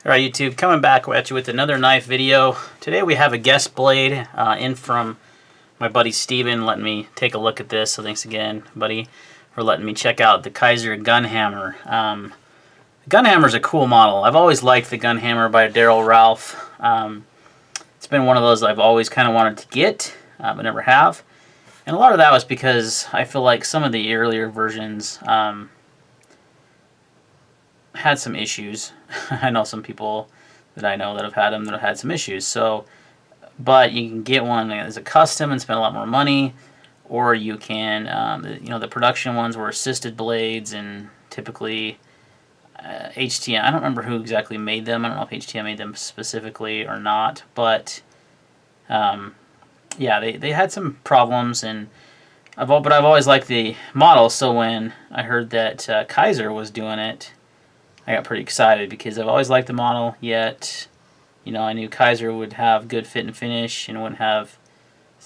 Alright YouTube, coming back at you with another knife video. Today we have a guest blade in from my buddy Steven letting me take a look at this. So thanks again, buddy, for letting me check out the Kizer Gunhammer. The Gunhammer is a cool model. I've always liked the Gunhammer by Daryl Ralph. It's been one of those I've always kind of wanted to get, but never have. And a lot of that was because I feel like some of the earlier versions had some issues. I know some people that I know that have had them that have had some issues. So, but you can get one as a custom and spend a lot more money, or you can, the production ones were assisted blades, and typically HTM. I don't remember who exactly made them. I don't know if HTM made them specifically or not, but yeah, they had some problems, and I've always liked the model. So when I heard that Kizer was doing it, I got pretty excited because I've always liked the model, yet, I knew Kizer would have good fit and finish and wouldn't have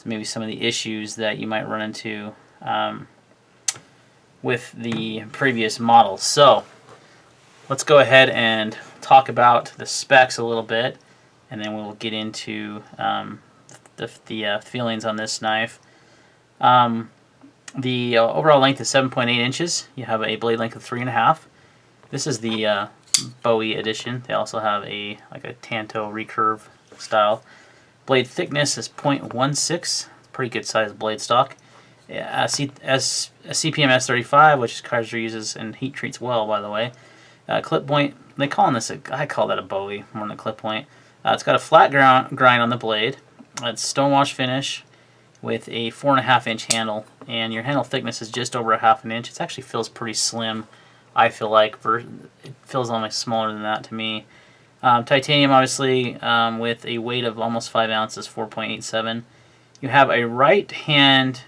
maybe some of the issues that you might run into with the previous models. So let's go ahead and talk about the specs a little bit, and then we'll get into the feelings on this knife. The overall length is 7.8 inches. You have a blade length of 3.5. This is the Bowie edition. They also have a Tanto recurve style. Blade thickness is 0.16. Pretty good sized blade stock. A CPM S35, which Kizer uses and heat treats well, by the way. Clip point. They call this I call that a Bowie more than a clip point. It's got a flat grind on the blade. It's stonewash finish with a 4.5 inch handle, and your handle thickness is just over 1/2 inch. It actually feels pretty slim. I feel like it feels almost smaller than that to me. Titanium, obviously, with a weight of almost 5 ounces, 4.87. You have a right hand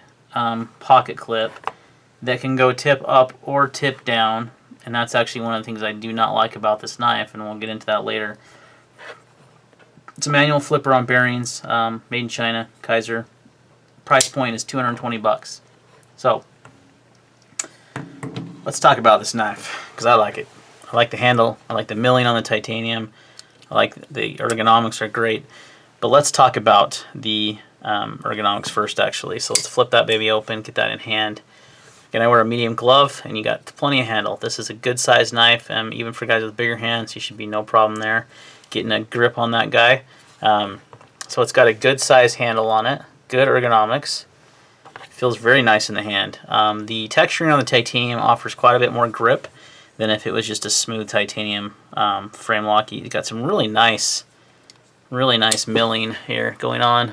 pocket clip that can go tip up or tip down, and that's actually one of the things I do not like about this knife, and we'll get into that later. It's a manual flipper on bearings, made in China, Kizer. Price point is $220. So let's talk about this knife, because I like it. I like the handle. I like the milling on the titanium. I like the ergonomics are great. But let's talk about the ergonomics first, actually. So let's flip that baby open, get that in hand. Again, I wear a medium glove, and you got plenty of handle. This is a good sized knife, even for guys with bigger hands. You should be no problem there getting a grip on that guy. So it's got a good sized handle on it, good ergonomics. Feels very nice in the hand. The texturing on the titanium offers quite a bit more grip than if it was just a smooth titanium frame lock. You got some really nice milling here going on,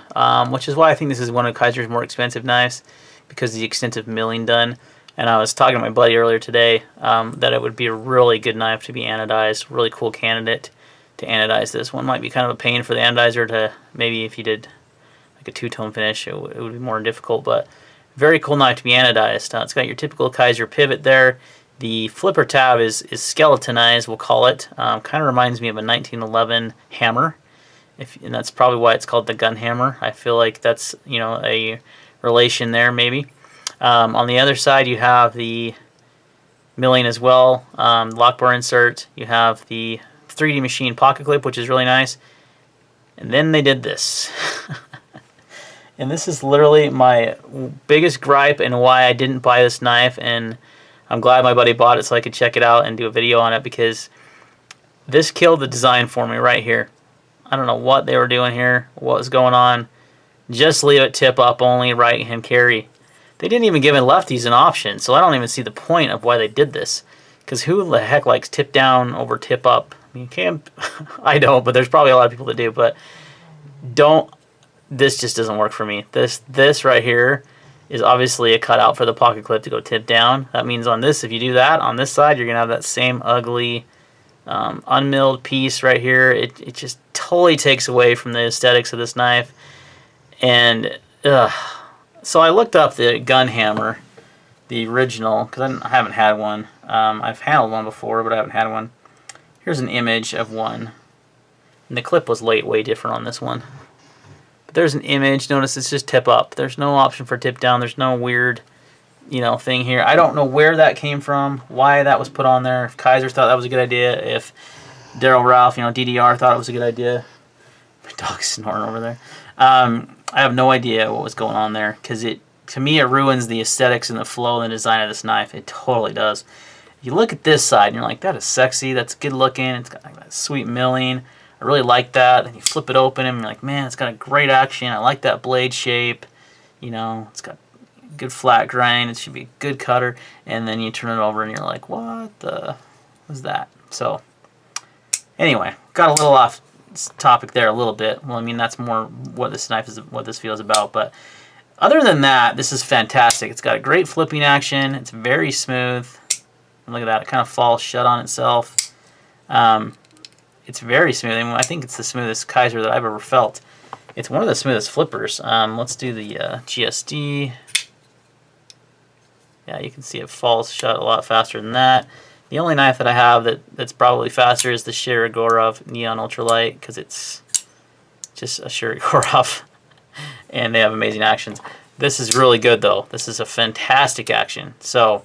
which is why I think this is one of Kizer's more expensive knives, because of the extensive milling done. And I was talking to my buddy earlier today that it would be a really good knife to be anodized. Really cool candidate to anodize this. One might be kind of a pain for the anodizer to, maybe if you did like a two-tone finish, it would be more difficult, but very cool knife to be anodized. It's got your typical Kizer pivot there. The flipper tab is skeletonized, we'll call it. Kind of reminds me of a 1911 hammer, and that's probably why it's called the Gunhammer. I feel like that's a relation there, maybe. On the other side, you have the milling as well, lock bar insert. You have the 3D machine pocket clip, which is really nice. And then they did this. And this is literally my biggest gripe and why I didn't buy this knife, and I'm glad my buddy bought it so I could check it out and do a video on it, because this killed the design for me right here. I don't know what they were doing here, what was going on. Just leave it tip up only, right hand carry. They didn't even give lefties an option, so I don't even see the point of why they did this, because who the heck likes tip down over tip up? I mean, you can't, I don't, but there's probably a lot of people that do, but don't. This just doesn't work for me. This right here is obviously a cutout for the pocket clip to go tip down. That means on this, if you do that, on this side, you're going to have that same ugly unmilled piece right here. It just totally takes away from the aesthetics of this knife. And so I looked up the Gunhammer, the original, because I haven't had one. I've handled one before, but I haven't had one. Here's an image of one. And the clip was way different on this one. There's an image. Notice it's just tip up. There's no option for tip down. There's no weird, thing here. I don't know where that came from, why that was put on there. If Kizer thought that was a good idea, if Daryl Ralph, you know, DDR thought it was a good idea. My dog's snoring over there. I have no idea what was going on there, because to me, it ruins the aesthetics and the flow and the design of this knife. It totally does. You look at this side and you're like, that is sexy, that's good looking, it's got like that sweet milling, I really like that. And you flip it open and you're like, man, it's got a great action, I like that blade shape, you know, it's got good flat grind, it should be a good cutter. And then you turn it over and you're like, what was that? So anyway, got a little off topic there a little bit. Well, I mean, that's more what this knife is, what this feels about, but other than that, this is fantastic. It's got a great flipping action, it's very smooth. Look at that, it kind of falls shut on itself. It's very smooth. I mean, I think it's the smoothest Kizer that I've ever felt. It's one of the smoothest flippers. Let's do the GSD. Yeah, you can see it falls shut a lot faster than that. The only knife that I have that's probably faster is the Shirogorov Neon Ultralight, because it's just a Shirogorov, and they have amazing actions. This is really good, though. This is a fantastic action. So,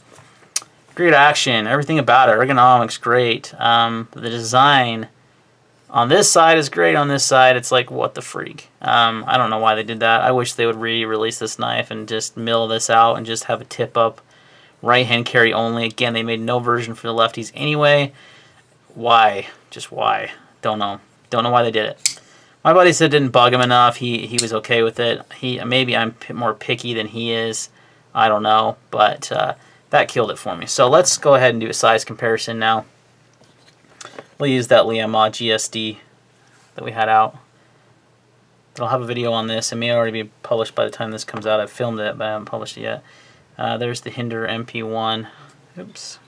great action, everything about it, ergonomics great. The design on this side is great. On this side, it's like, what the freak? I don't know why they did that. I wish they would re-release this knife and just mill this out and just have a tip up, right hand carry only. Again, they made no version for the lefties anyway. Why? Just why? Don't know. Don't know why they did it. My buddy said it didn't bug him enough. He was okay with it. Maybe I'm more picky than he is. I don't know, but that killed it for me. So let's go ahead and do a size comparison now. We'll use that Liama GSD that we had out. I'll have a video on this. It may already be published by the time this comes out. I've filmed it, but I haven't published it yet. There's the Hinder MP1. Oops.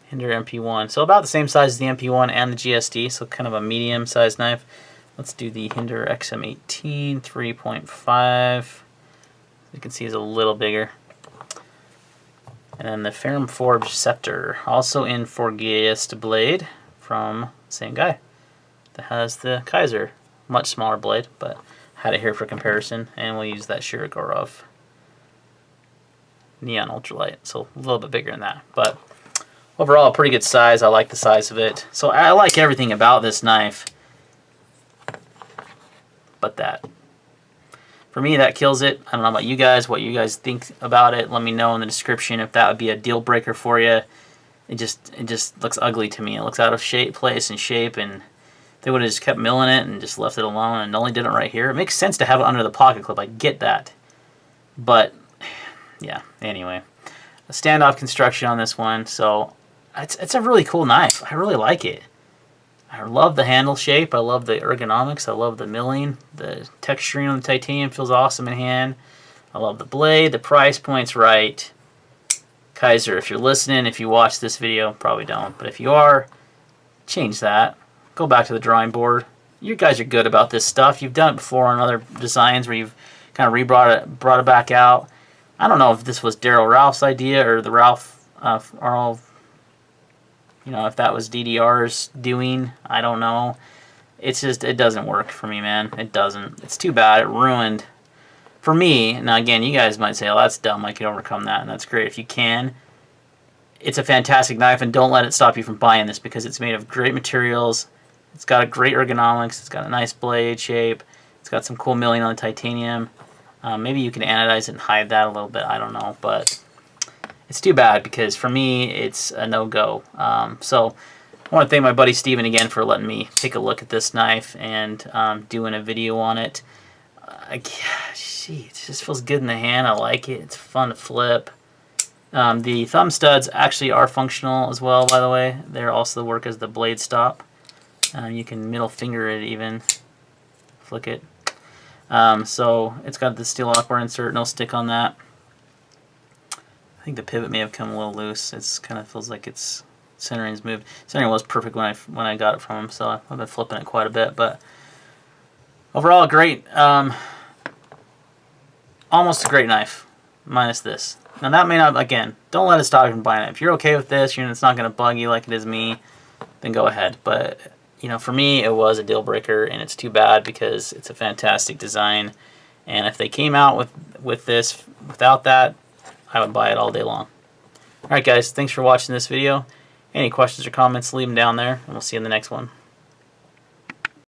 Hinder MP1. So about the same size as the MP1 and the GSD, so kind of a medium-sized knife. Let's do the Hinder XM18 3.5. You can see is a little bigger. And then the Ferrum Forge Scepter, also in Forgeist blade from the same guy that has the Kizer. Much smaller blade, but had it here for comparison. And we'll use that Shirogorov Neon Ultralight, so a little bit bigger than that. But overall, a pretty good size. I like the size of it. So I like everything about this knife, but that. For me, that kills it. I don't know about you guys, what you guys think about it. Let me know in the description if that would be a deal breaker for you. It just looks ugly to me. It looks out of place and shape, and they would have just kept milling it and just left it alone and only did it right here. It makes sense to have it under the pocket clip. I get that. But, yeah, anyway. A standoff construction on this one, so it's a really cool knife. I really like it. I love the handle shape. I love the ergonomics. I love the milling. The texturing on the titanium feels awesome in hand. I love the blade. The price point's right. Kizer, if you're listening, if you watch this video, probably don't, but if you are, change that. Go back to the drawing board. You guys are good about this stuff. You've done it before on other designs where you've kind of brought it back out. I don't know if this was Daryl Ralph's idea or the Ralph Arnold. You know, if that was DDR's doing, I don't know. It's just, it doesn't work for me, man. It doesn't. It's too bad. It ruined, for me, now again, you guys might say, oh, that's dumb. I can overcome that, and that's great if you can. It's a fantastic knife, and don't let it stop you from buying this because it's made of great materials. It's got a great ergonomics. It's got a nice blade shape. It's got some cool milling on the titanium. Maybe you can anodize it and hide that a little bit. I don't know, but it's too bad because for me, it's a no-go. So I want to thank my buddy Steven again for letting me take a look at this knife and doing a video on it. Gee, it just feels good in the hand. I like it. It's fun to flip. The thumb studs actually are functional as well, by the way. They're also work as the blade stop. You can middle finger it even, flick it. So it's got the steel aqua insert, no stick on that. I think the pivot may have come a little loose. It's kind of feels like its centering's moved. Centering was perfect when I got it from him, so I've been flipping it quite a bit. But overall, great. Almost a great knife, minus this. Now that may not. Again, don't let it stop you from buying it. If you're okay with this, it's not going to bug you like it is me, then go ahead. But for me, it was a deal breaker, and it's too bad because it's a fantastic design. And if they came out with this without that, I would buy it all day long. Alright guys, thanks for watching this video, Any questions or comments, leave them down there, and we'll see you in the next one.